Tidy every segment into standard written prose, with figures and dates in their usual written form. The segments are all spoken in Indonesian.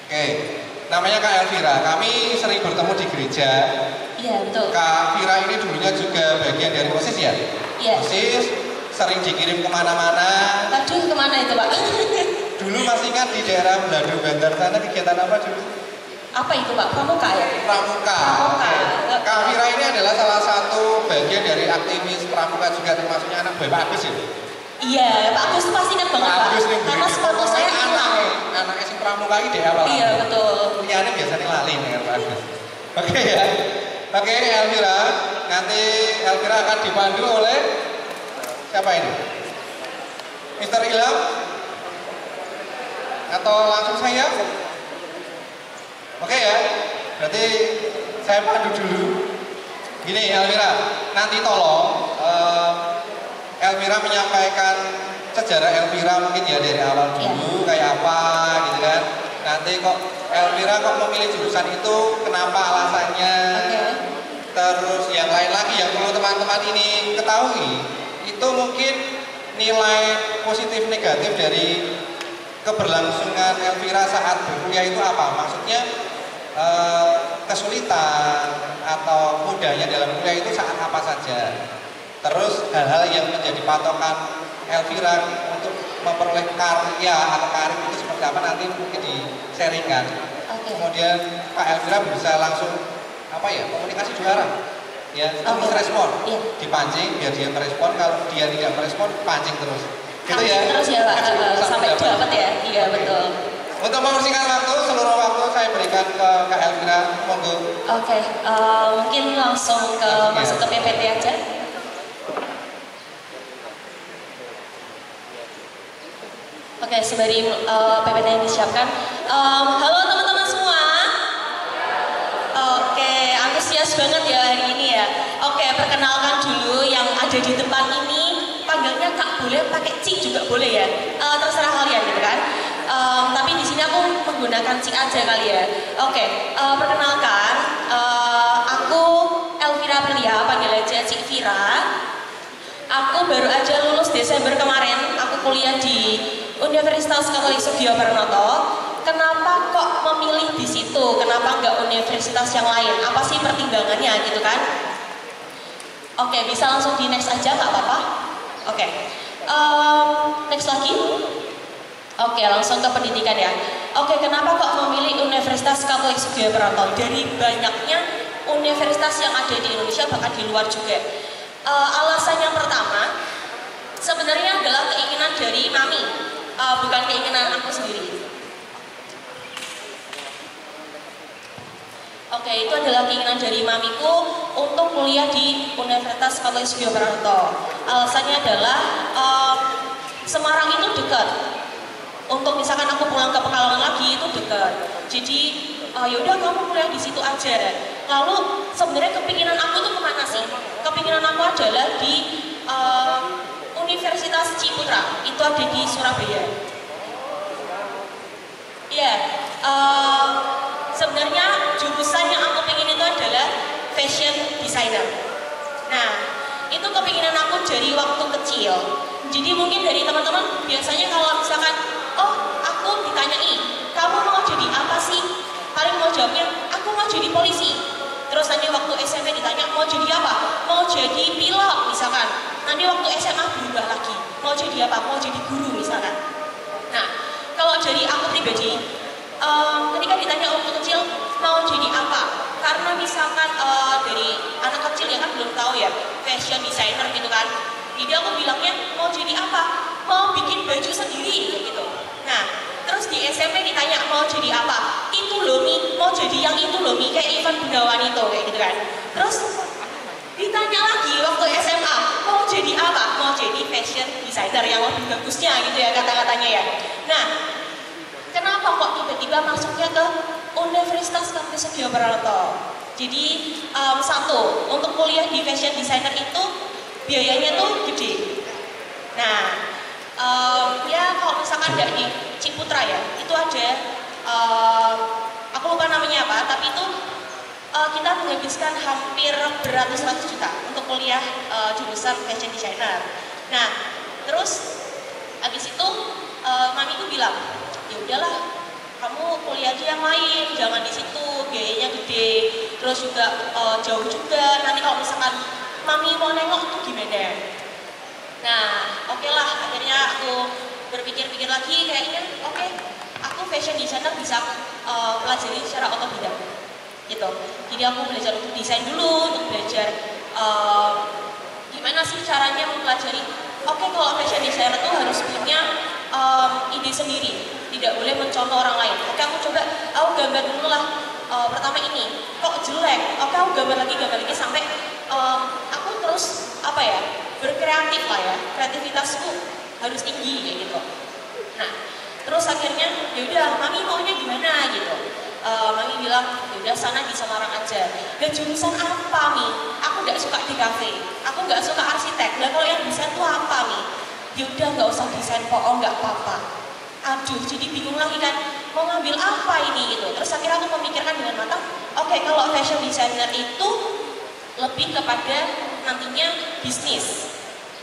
Oke, namanya Kak Elvira. Kami sering bertemu di gereja. Iya, betul. Kak Vira ini dulunya juga bagian dari OSIS ya? Iya. OSIS, sering dikirim kemana-mana. Aduh, kemana itu Pak? Dulu masih ingat di daerah Beladu Banjar sana kegiatan apa dulu? Apa itu Pak? Pramuka ya? Pramuka. Pramuka. Kak Vira ini adalah salah satu bagian dari aktivis Pramuka juga, termasuknya anak Bapak Agus ya? Iya, Pak Agus pasti ingat banget Pak. Karena sepatu saya hilang. Anaknya si Pramuka ini deh awal. Iya, betul. Punyanya biasanya lali dengan Pak Agus. Oke ya. Oke, ini Elvira. Nanti Elvira akan dipandu oleh siapa ini? Mr. Ilham? Atau langsung saya? Oke ya. Berarti saya pandu dulu. Gini Elvira, nanti tolong Elvira menyampaikan sejarah Elvira mungkin ya dari awal dulu kayak apa gitu kan. Nanti kok Elvira kok memilih jurusan itu, kenapa alasannya. Terus yang lain lagi yang perlu teman-teman ini ketahui, itu mungkin nilai positif negatif dari keberlangsungan Elvira saat berkuliah itu apa? Maksudnya kesulitan atau mudahnya dalam kuliah itu saat apa saja. Terus hal-hal yang menjadi patokan Elvira untuk memperoleh karya atau karir itu seperti apa nanti mungkin di-sharingkan. Kemudian Pak Elvira bisa langsung apa ya, komunikasi juara ya, terus respon, dipancing biar dia merespon, kalau dia tidak merespon pancing terus gitu ya. Terus ya Pak, sampai dapat ya. Iya betul. Untuk mempersingkat waktu, seluruh waktu saya berikan ke Kak Elvira, monggo. Oke, mungkin langsung masuk ke PPT aja. Oke, sembari PPT yang disiapkan. Halo teman-teman semua. Oke, antusias banget ya hari ini ya. Oke, perkenalkan dulu yang ada di depan ini. Panggilnya Kak boleh, pakai Cik juga boleh ya. Terserah kalian gitu kan. Tapi di sini aku menggunakan Cik aja kali ya. Oke, perkenalkan. Aku Elvira Prilia, panggil aja Cik Vira. Aku baru aja lulus Desember kemarin. Aku kuliah di Universitas Katolik Sugiopranoto. Kenapa kok memilih di situ? Kenapa nggak universitas yang lain? Apa sih pertimbangannya gitu kan? Oke, bisa langsung di next aja nggak apa-apa? Oke, next lagi. Oke, langsung ke pendidikan ya. Oke, kenapa kok memilih Universitas Katolik Sugiopranoto? Dari banyaknya universitas yang ada di Indonesia bahkan di luar juga. Alasan yang pertama sebenarnya adalah keinginan dari Mami, bukan keinginan aku sendiri. Oke, itu adalah keinginan dari mamiku untuk kuliah di Universitas Katolik Sugiopranoto. Alasannya adalah Semarang itu dekat. Untuk misalkan aku pulang ke Pekalongan lagi itu dekat. Jadi yaudah kamu kuliah di situ aja. Lalu sebenarnya kepinginan aku tuh kemana sih? Kepinginan aku adalah di Universitas Ciputra. Itu ada di Surabaya. Iya. Sebenarnya jurusan yang aku pengen itu adalah fashion designer. Nah, itu kepinginan aku dari waktu kecil. Jadi mungkin dari teman-teman biasanya kalau misalkan, oh aku ditanyai, kamu mau jadi apa sih? Paling mau jawabnya, aku mau jadi polisi. Terus nanti waktu SMP ditanya, mau jadi apa? Mau jadi pilot misalkan. Nanti waktu SMA berubah lagi, mau jadi apa? Mau jadi guru misalkan. Nah, kalau dari aku pribadi, ketika ditanya waktu kecil mau jadi apa, karena misalkan dari anak kecil ya kan belum tahu ya fashion designer gitu kan, jadi aku bilangnya mau jadi apa, mau bikin baju sendiri gitu. Nah terus di SMP ditanya mau jadi apa, itu loh Mi, mau jadi yang itu loh Mi, kayak Ivan Gunawan itu kayak gitu kan. Terus ditanya lagi waktu SMA mau jadi apa, mau jadi fashion designer yang lebih bagusnya gitu ya kata-katanya ya. Nah kenapa kok tiba-tiba masuknya ke Universitas Katolik Sugiopranoto? Jadi satu, untuk kuliah di fashion designer itu biayanya tuh gede. Nah, ya kalau misalkan nggak di Ciputra ya, itu ada, aku lupa namanya apa, tapi itu kita menghabiskan hampir beratus-ratus juta untuk kuliah jurusan fashion designer. Nah, terus habis itu mamiku bilang, ya udahlah kamu kuliah aja yang lain, jangan di situ, biayanya gede, terus juga jauh juga, nanti kalau misalkan mami mau nengok tuh gimana. Nah oke lah, akhirnya aku berpikir-pikir lagi, kayaknya oke, aku fashion designer bisa pelajari secara otodidak gitu. Jadi aku belajar untuk desain dulu, untuk belajar gimana sih caranya mempelajari. Oke, kalau fashion designer tuh harus punya ide sendiri, tidak boleh mencontoh orang lain. Oke, aku coba, aku gambar dulu lah. Pertama ini, kok jelek? Oke, aku gambar lagi sampai aku terus apa ya, berkreatif lah ya. Kreativitasku harus tinggi kayak gitu. Nah, terus akhirnya yaudah, mami maunya gimana gitu. Mami bilang, yaudah sana di Semarang aja. Dan jurusan apa Mi? Aku nggak suka di kafe, aku nggak suka arsitek. Dan kalau yang desain tuh apa Mi? Yaudah nggak usah desain oh nggak apa-apa. Aduh, jadi bingung lagi kan, mau ngambil apa ini gitu. Terus akhirnya aku memikirkan dengan matang, oke, kalau fashion designer itu lebih kepada nantinya bisnis.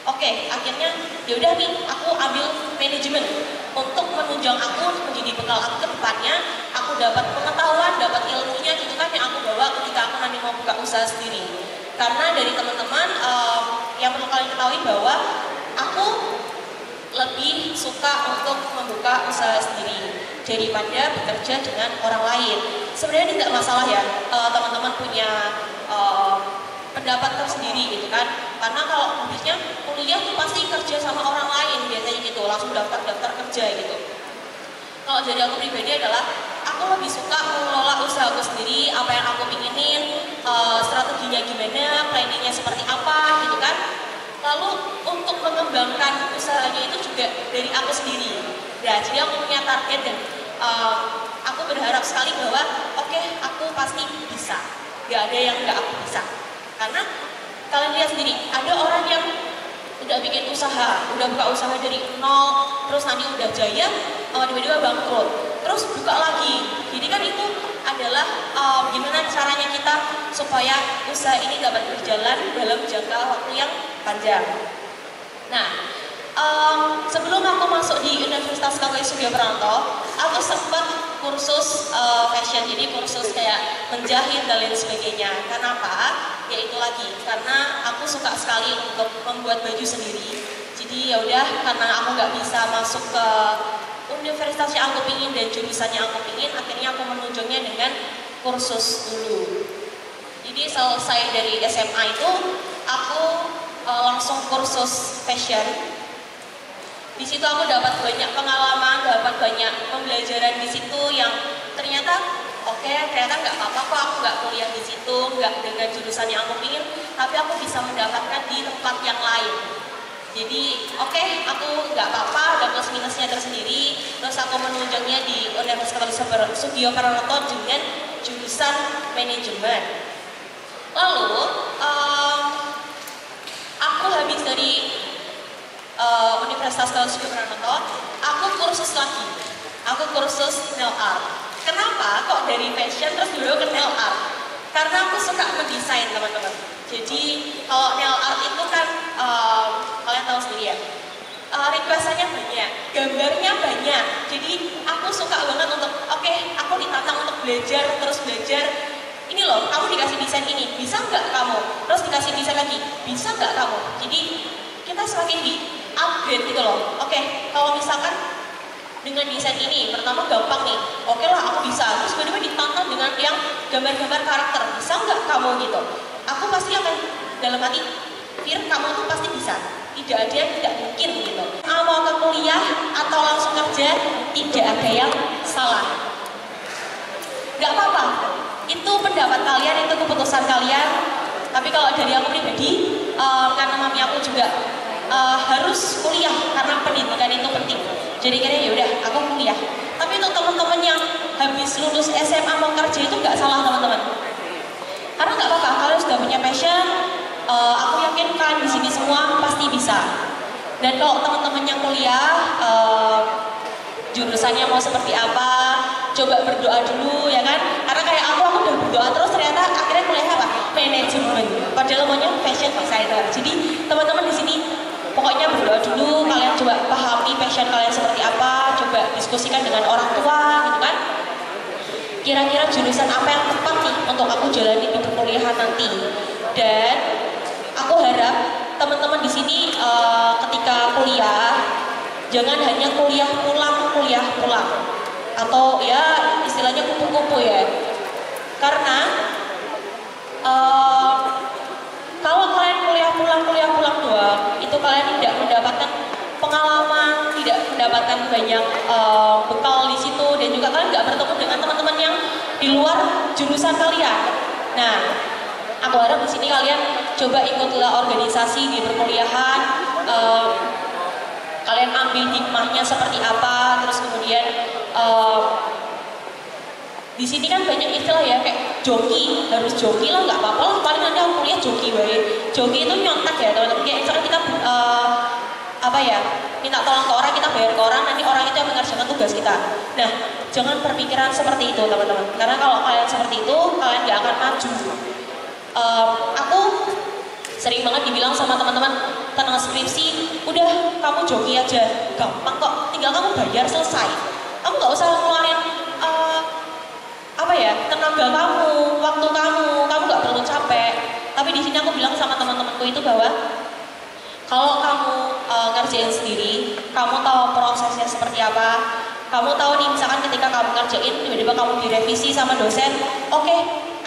Oke, akhirnya yaudah nih, aku ambil manajemen untuk menunjang aku menjadi bekal aku ke depannya. Aku dapat pengetahuan, dapat ilmunya gitu kan yang aku bawa ketika aku nanti mau buka usaha sendiri. Karena dari teman-teman yang perlu kalian ketahui bahwa aku lebih suka untuk membuka usaha sendiri daripada bekerja dengan orang lain. Sebenarnya tidak masalah ya, teman-teman punya pendapat tersendiri gitu kan. Karena kalau habisnya kuliah tuh pasti kerja sama orang lain biasanya gitu, langsung daftar kerja gitu. Kalau dari aku pribadi adalah aku lebih suka mengelola usaha aku sendiri, apa yang aku inginin, strateginya gimana, planningnya seperti apa gitu kan. Lalu untuk mengembangkan usahanya itu juga dari aku sendiri. Nah, jadi aku punya target dan aku berharap sekali bahwa oke, aku pasti bisa. Gak ada yang gak aku bisa. Karena kalian lihat sendiri, ada orang yang udah bikin usaha, udah buka usaha dari nol, terus nanti udah jaya, tiba-tiba bangkrut, terus buka lagi. Jadi kan itu adalah gimana caranya kita supaya usaha ini dapat berjalan dalam jangka waktu yang panjang. Nah, sebelum aku masuk di Universitas Kakek Sugiyopranoto, aku sempat kursus fashion, jadi kursus kayak menjahit dan lain sebagainya. Kenapa? Yaitu lagi karena aku suka sekali untuk membuat baju sendiri. Jadi ya udah, karena aku nggak bisa masuk ke universitas yang aku pingin dan jurusan yang aku pingin, akhirnya aku menunjuknya dengan kursus dulu. Jadi selesai dari SMA itu aku langsung kursus fashion. Di situ aku dapat banyak pengalaman, dapat banyak pembelajaran di situ yang ternyata ternyata nggak apa-apa kok aku nggak kuliah di situ, nggak dengan jurusan yang aku pingin, tapi aku bisa mendapatkan di tempat yang lain. Jadi aku nggak apa-apa, ada plus minusnya tersendiri. Terus aku menunjangnya di Universitas Sugiyopranoto dengan jurusan manajemen. Lalu aku habis dari Universitas Sugiyopranoto, aku kursus lagi. Aku kursus nail art. Kenapa kok dari fashion terus dulu ke nail art? Karena aku suka mendesain, teman-teman. Jadi kalau nail art itu kan kalian tahu sendiri ya, requestannya banyak, gambarnya banyak. Jadi aku suka banget untuk aku ditantang untuk belajar, terus belajar. Ini loh, kamu dikasih desain ini, bisa nggak kamu? Terus dikasih desain lagi, bisa nggak kamu? Jadi kita semakin di upgrade gitu loh. Kalau misalkan dengan desain ini, pertama gampang nih, lah aku bisa. Terus tiba-tiba ditantang dengan yang gambar-gambar karakter, bisa nggak kamu gitu? Aku pasti akan dalam hati, Fir, kamu tuh pasti bisa. Tidak ada yang tidak mungkin gitu. Mau ke kuliah atau langsung kerja, tidak ada yang salah. Nggak apa-apa, itu pendapat kalian, itu keputusan kalian. Tapi kalau dari aku pribadi, karena mami aku juga harus kuliah karena pendidikan itu penting. Jadi kira ya udah aku kuliah. Tapi untuk teman-teman yang habis lulus SMA mau kerja itu nggak salah, teman-teman. Karena nggak apa-apa, kalian sudah punya passion. Aku yakin kalian di sini semua pasti bisa. Dan kalau teman-teman yang kuliah, jurusannya mau seperti apa, coba berdoa dulu ya kan. Karena kayak aku udah berdoa terus ternyata akhirnya kuliah apa? Manajemen. Padahal maunya fashion designer. Jadi teman-teman di sini pokoknya berdoa dulu, kalian coba pahami passion kalian seperti apa, coba diskusikan dengan orang tua gitu kan. kira-kira jurusan apa yang tepat nih untuk aku jalani di perkuliahan nanti. Dan aku harap teman-teman di sini ketika kuliah jangan hanya kuliah pulang atau ya istilahnya kupu-kupu ya. Karena kalau kalian kuliah pulang doang, itu kalian tidak mendapatkan pengalaman, tidak mendapatkan banyak bekal di situ, dan juga kalian nggak bertemu dengan teman-teman yang di luar jurusan kalian. Nah, aku harap di sini kalian coba ikutlah organisasi di perkuliahan, kalian ambil hikmahnya seperti apa, terus kemudian di sini kan banyak istilah ya, kayak joki, harus joki lah, nggak apa-apa lah, paling nanti aku kuliah joki wae. Joki itu nyontek ya teman-teman, kayak misalkan kita apa ya, minta tolong ke orang, kita bayar ke orang, nanti orang itu yang mengerjakan tugas kita. Nah, jangan berpikiran seperti itu teman-teman, karena kalau kalian seperti itu, kalian nggak akan maju. Aku sering banget dibilang sama teman-teman, tenang skripsi, udah kamu joki aja, gampang kok, tinggal kamu bayar selesai. Kamu nggak usah ngeluarin apa ya, tenaga kamu, waktu kamu nggak perlu capek. Tapi di sini aku bilang sama teman-temanku itu bahwa kalau kamu ngerjain sendiri, kamu tahu prosesnya seperti apa, kamu tahu nih misalkan ketika kamu ngerjain tiba-tiba kamu direvisi sama dosen, oke,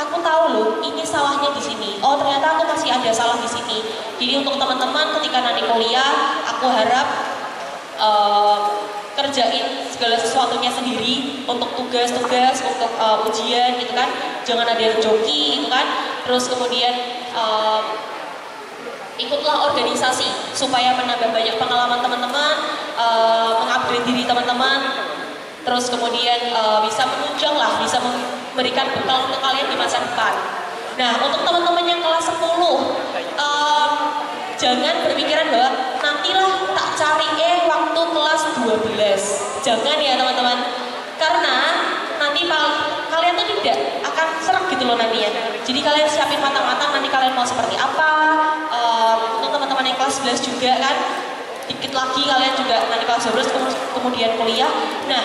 aku tahu loh ini salahnya di sini, oh ternyata aku masih ada salah di sini. Jadi untuk teman-teman ketika nanti kuliah, aku harap kerjain segala sesuatunya sendiri, untuk tugas-tugas, untuk ujian gitu kan, jangan ada yang joki gitu kan. Terus kemudian ikutlah organisasi supaya menambah banyak pengalaman teman-teman, mengupgrade diri teman-teman, terus kemudian bisa menunjang lah, bisa memberikan bekal untuk kalian di masa depan. Nah, untuk teman-teman yang kelas 10, jangan berpikiran bahwa nantilah tak cari waktu kelas 12. Jangan ya teman-teman, karena nanti kalian tuh tidak akan serak gitu loh nanti ya. Jadi kalian siapin matang-matang nanti kalian mau seperti apa. Untuk teman-teman yang kelas 11 juga kan, dikit lagi kalian juga nanti kelas 12 kemudian kuliah. Nah,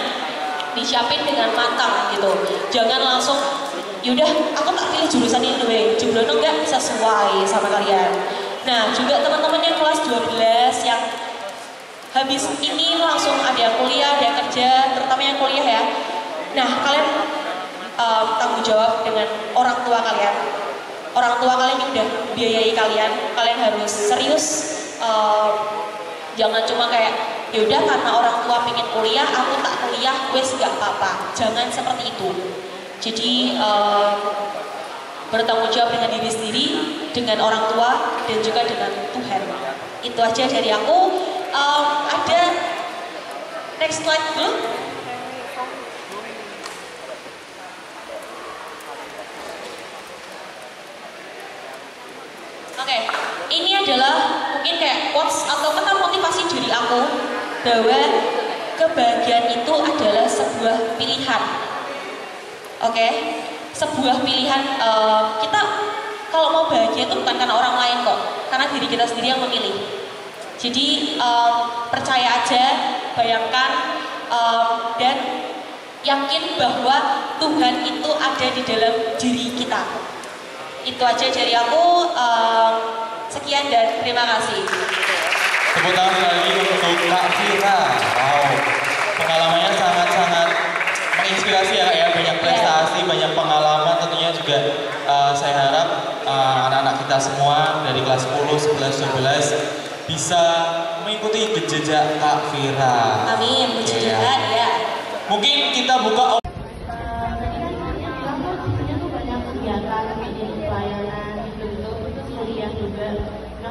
disiapin dengan matang gitu. Jangan langsung yaudah aku tak pilih jurusan ini deh, jumlahnya enggak sesuai sama kalian. Nah, juga teman-teman yang kelas 12 yang habis ini langsung ada yang kuliah, ada yang kerja, terutama yang kuliah ya. Nah, kalian tanggung jawab dengan orang tua kalian. Orang tua kalian yang udah biayai kalian, kalian harus serius. Jangan cuma kayak yaudah karena orang tua pengen kuliah, aku tak kuliah, wes gak apa-apa. Jangan seperti itu. Jadi bertanggung jawab dengan diri sendiri, dengan orang tua, dan juga dengan Tuhan. Itu aja dari aku. Ada next slide dulu. Oke, ini adalah mungkin kayak quotes atau kata motivasi dari aku bahwa kebahagiaan itu adalah sebuah pilihan. Oke, sebuah pilihan. Kita kalau mau bahagia itu bukan karena orang lain kok, karena diri kita sendiri yang memilih. Jadi percaya aja, bayangkan dan yakin bahwa Tuhan itu ada di dalam diri kita. Itu aja dari aku. Sekian dan terima kasih. Tepuk tangan lagi untuk Kak Vira. Wow, pengalamannya sangat-sangat menginspirasi ya, banyak prestasi, banyak pengalaman. Tentunya juga saya harap anak-anak kita semua dari kelas 10, 11, 12 bisa mengikuti jejak Kak Vira. Amin, puji Tuhan ya. Mungkin kita buka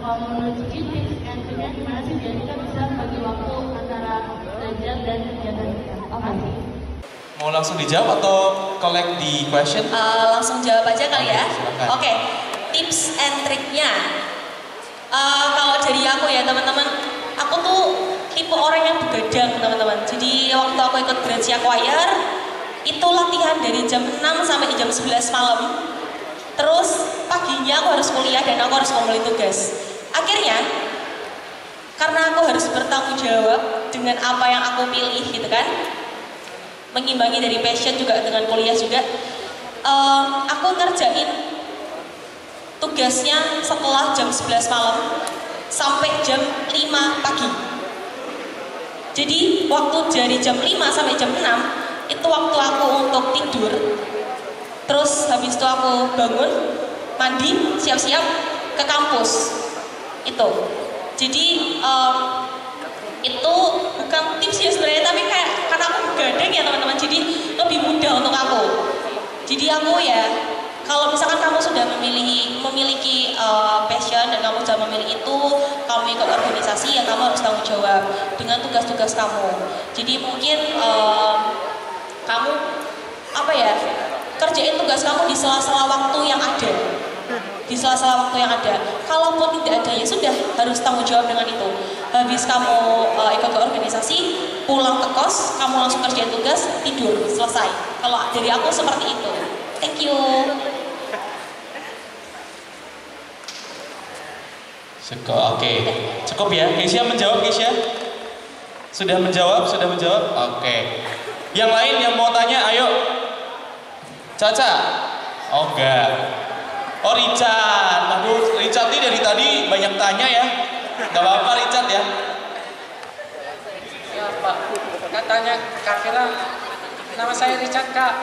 kalau menurut tips and triknya gimana sih biar kita bisa bagi waktu antara belajar dan kegiatan kita? Oke. Mau langsung dijawab atau collect di question? Langsung jawab aja kali ya. Oke, Tips and triknya. Kalau dari aku ya teman-teman, aku tuh tipe orang yang begadang teman-teman. Jadi waktu aku ikut Gracia Choir, itu latihan dari jam 6 sampai jam 11 malam. Terus paginya aku harus kuliah dan aku harus ngumpulin tugas. Akhirnya, karena aku harus bertanggung jawab dengan apa yang aku pilih gitu kan, mengimbangi dari passion juga dengan kuliah juga. Aku ngerjain tugasnya setelah jam 11 malam sampai jam 5 pagi. Jadi waktu dari jam 5 sampai jam 6 itu waktu aku untuk tidur. Terus habis itu aku bangun, mandi, siap-siap ke kampus. Itu. Jadi itu bukan tips ya sebenarnya, tapi kayak karena aku begadang ya teman-teman, jadi lebih mudah untuk aku. Jadi aku ya, kalau misalkan kamu sudah memiliki passion dan kamu sudah memilih itu, kamu ikut organisasi, ya kamu harus tanggung jawab dengan tugas-tugas kamu. Jadi mungkin kamu apa ya, kerjain tugas kamu di sela-sela waktu yang ada. Di sela-sela waktu yang ada. Kalaupun tidak ada, ya sudah, harus tanggung jawab dengan itu. Habis kamu ikut ke organisasi, pulang ke kos, kamu langsung kerjain tugas, tidur, selesai. Kalau dari aku seperti itu. Thank you. Oke. Cukup ya. Keisha menjawab, Keisha? Sudah menjawab? Oke. Yang lain yang mau tanya, ayo. Caca? Oh enggak. Oh Richard. Aduh, Richard ini dari tadi banyak tanya ya. Gak apa-apa Richard ya. Ya Pak, katanya Kak Fira, nama saya Richard Kak.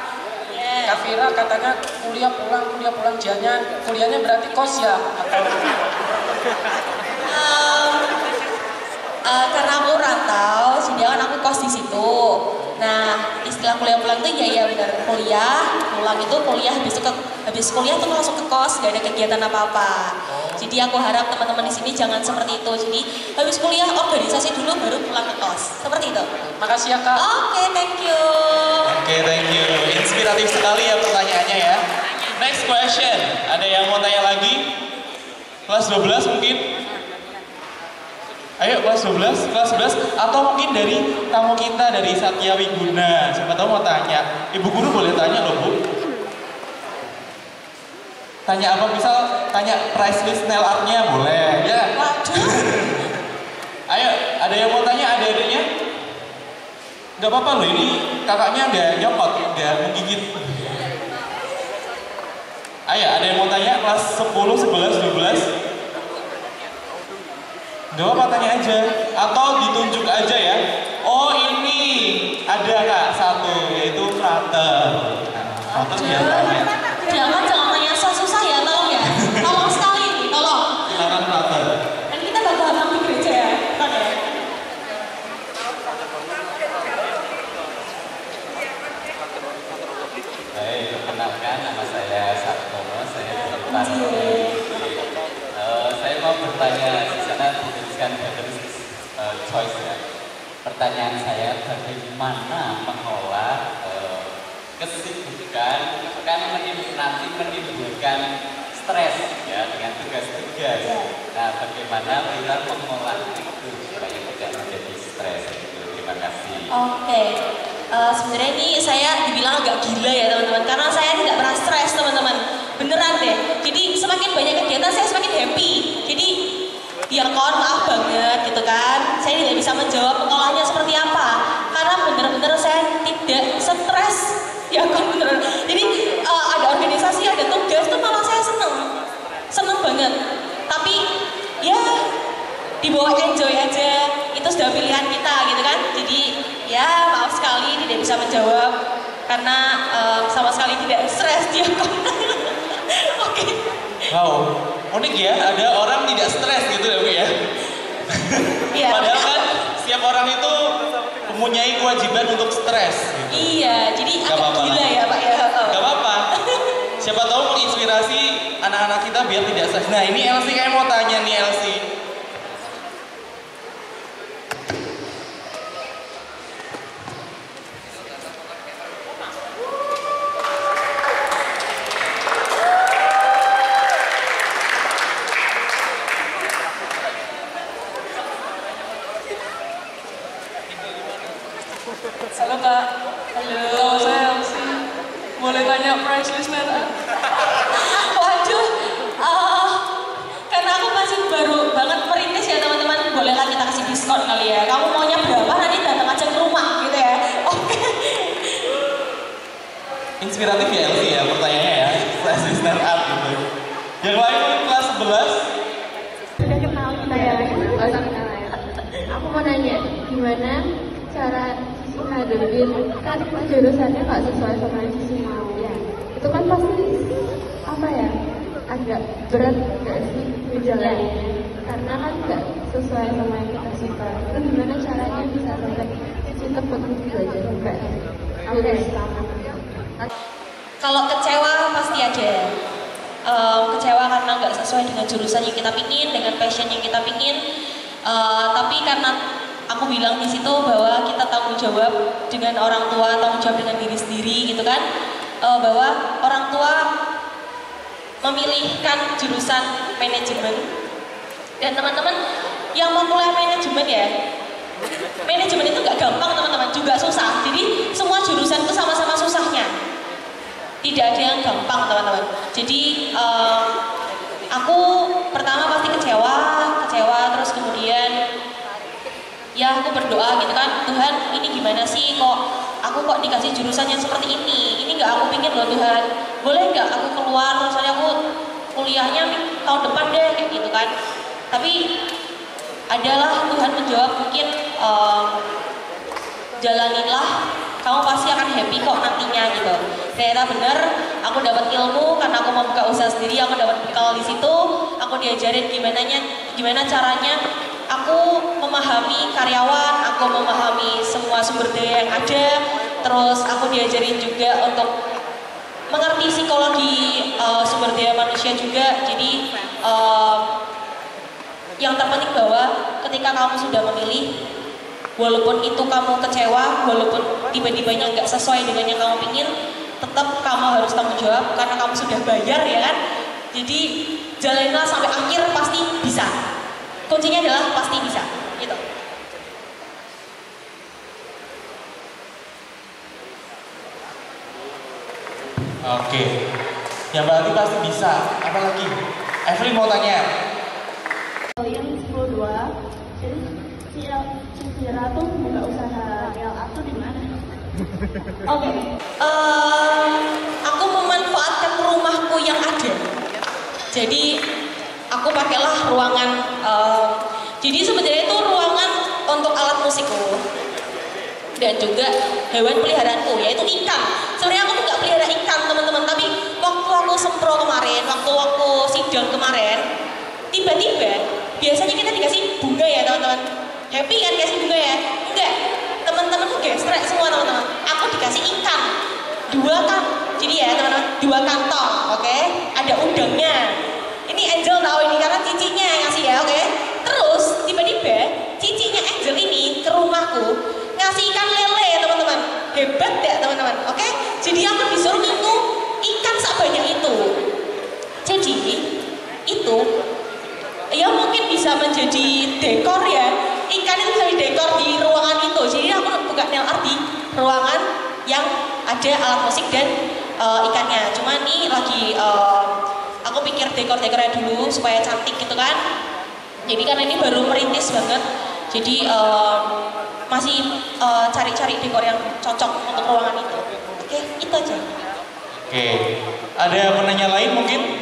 Kak Fira katanya kuliah pulang, kuliahnya berarti kos ya? Atau... Karena aku rantau, jadi kan aku kos di situ. Nah, istilah kuliah pulang itu ya benar, kuliah pulang itu kuliah, habis kuliah tuh langsung ke kos, gak ada kegiatan apa-apa. Jadi aku harap teman-teman di sini jangan seperti itu. Jadi habis kuliah organisasi dulu baru pulang ke kos. Seperti itu. Makasih ya Kak. Oke, thank you. Oke, thank you. Inspiratif sekali ya pertanyaannya ya. Next question. Ada yang mau tanya lagi? Kelas 12 mungkin? Ayo kelas 12, kelas 11, atau mungkin dari tamu kita dari Satya Wiguna. Siapa tahu mau tanya. Ibu guru boleh tanya loh Bu. Tanya apa? Misal tanya price list nail art-nya boleh ya. Waduh. Ayo, ada yang mau tanya adik-adiknya? Gak apa-apa loh, ini kakaknya gak nyopot, gak menggigit. Ayo, ada yang mau tanya kelas 10, 11, 12? Gak apa-apa, tanya aja. Atau ditunjuk aja ya. Oh ini, ada Kak satu, yaitu frater. Frater biasanya. Jangan tanya susah ya, tolong ya. Tolong sekali nih, tolong. Silakan frater. Dan kita bakal di gereja ya, kan ya? Baik, perkenalkan nama saya Sartono, saya dari Bandung. Saya mau bertanya, di sana dituliskan choice ya. Pertanyaan saya, bagaimana mengolah kesibukan kan nanti menimbulkan stres ya dengan tugas-tugas. Nah, bagaimana kita mengolah itu supaya tidak menjadi stres? Terima kasih. Oke. Sebenarnya ini saya dibilang agak gila ya teman-teman, karena saya tidak pernah stres teman-teman, beneran deh. Jadi semakin banyak kegiatan saya semakin happy. Jadi ya kawan maaf banget gitu kan, saya tidak bisa menjawab pengolahnya seperti apa, karena bener-bener saya tidak stres ya kan beneran. Jadi ada organisasi, ada tugas tuh malah saya seneng banget. Tapi ya dibawa enjoy aja, itu sudah pilihan kita gitu kan. Jadi ya maaf sekali tidak bisa menjawab karena sama sekali tidak stres dia. Oke. Wow, unik ya, ada orang tidak stres gitu ya Bu ya. Iya. Padahal kan setiap orang itu mempunyai kewajiban untuk stres gitu. Iya, jadi Gak agak apa-apa. gila ya Pak ya. Gak apa-apa. Siapa tahu menginspirasi anak-anak kita biar tidak stres. Nah ini Elsie kayak mau tanya nih Elsie. Halo Kak. Halo, saya Elsie. Boleh tanya price list nggak? Waduh, karena aku masih baru banget merintis ya teman-teman, bolehlah kita kasih diskon kali ya. Kamu maunya berapa nanti datang aja ke rumah gitu ya. Oke. Inspiratif ya Elvi ya pertanyaannya ya. Sesi stand up gitu. Yang lain kelas 11. Sudah kenal kita ya? Gak usah kenal ya. Aku mau nanya, gimana cara Sisi ngadepin kan jurusannya nggak sesuai sama yang Sisi mau ya? Itu kan pasti apa ya? Agak berat nggak sih menjalannya? Karena kan nggak sesuai sama yang kita suka. Itu gimana caranya bisa sampai Sisi tetap belajar sampai lulus? Kalau kecewa pasti ada. Kecewa karena nggak sesuai dengan jurusan yang kita pingin, dengan passion yang kita pingin. Tapi karena aku bilang di situ bahwa kita tanggung jawab dengan orang tua, tanggung jawab dengan diri sendiri gitu kan, bahwa orang tua memilihkan jurusan manajemen dan teman-teman yang mau kuliah manajemen ya, manajemen itu nggak gampang teman-teman, juga susah. Jadi semua jurusan itu sama-sama susahnya, tidak ada yang gampang teman-teman. Jadi aku pertama pasti kecewa, terus kemudian ya aku berdoa gitu kan, Tuhan ini gimana sih aku kok dikasih jurusan yang seperti ini nggak aku pingin loh Tuhan, boleh nggak aku keluar, misalnya aku kuliahnya tahun depan deh kayak gitu kan. Tapi adalah Tuhan menjawab mungkin jalaninlah, kamu pasti akan happy kok nantinya gitu. Ternyata bener, aku dapat ilmu karena aku mau buka usaha sendiri, aku dapat bekal di situ, aku diajarin gimana caranya aku memahami karyawan, aku memahami semua sumber daya yang ada, terus aku diajarin juga untuk mengerti psikologi sumber daya manusia juga. Jadi yang terpenting bahwa ketika kamu sudah memilih, walaupun itu kamu kecewa, walaupun tiba-tibanya nggak sesuai dengan yang kamu pingin, tetap kamu harus tanggung jawab karena kamu sudah bayar ya kan. Jadi jalaninlah sampai akhir, pasti bisa. Kuncinya adalah pasti bisa gitu. Oke, yang berarti pasti bisa. Apalagi Evelyn mau tanya. Yang 10-2, jadi Cira tuh buka usaha LA tuh di mana? Oke. Aku memanfaatkan rumahku yang ada. Jadi aku pakailah ruangan. Jadi sebenarnya itu ruangan untuk alat musikku dan juga hewan peliharaanku, yaitu ikan. Sebenarnya aku tuh nggak pelihara ikan teman-teman, tapi waktu aku sempro kemarin, waktu sidang kemarin, tiba-tiba biasanya kita dikasih bunga ya teman-teman. Happy kan kasih bunga ya? Enggak, teman-teman tuh gestrek semua teman-teman. Aku dikasih ikan 2 kan, jadi ya teman-teman 2 kantong, oke? Ada udangnya. Ini Angel tahu ini karena cicinya yang ngasih ya, oke? Terus tiba-tiba cicinya Angel ini ke rumahku ngasih ikan lele teman-teman. Hebat ya teman-teman, oke? Jadi aku disuruh itu ikan sebanyak itu. Jadi itu ya mungkin bisa menjadi dekor ya. Ikan itu bisa didekor di ruangan itu. Jadi aku buka nail art di ruangan yang ada alat musik dan ikannya. Cuma nih lagi aku pikir dekor-dekornya dulu supaya cantik gitu kan. Jadi karena ini baru merintis banget, jadi masih cari-cari dekor yang cocok untuk ruangan itu. Oke, itu aja. Oke, ada penanya lain mungkin?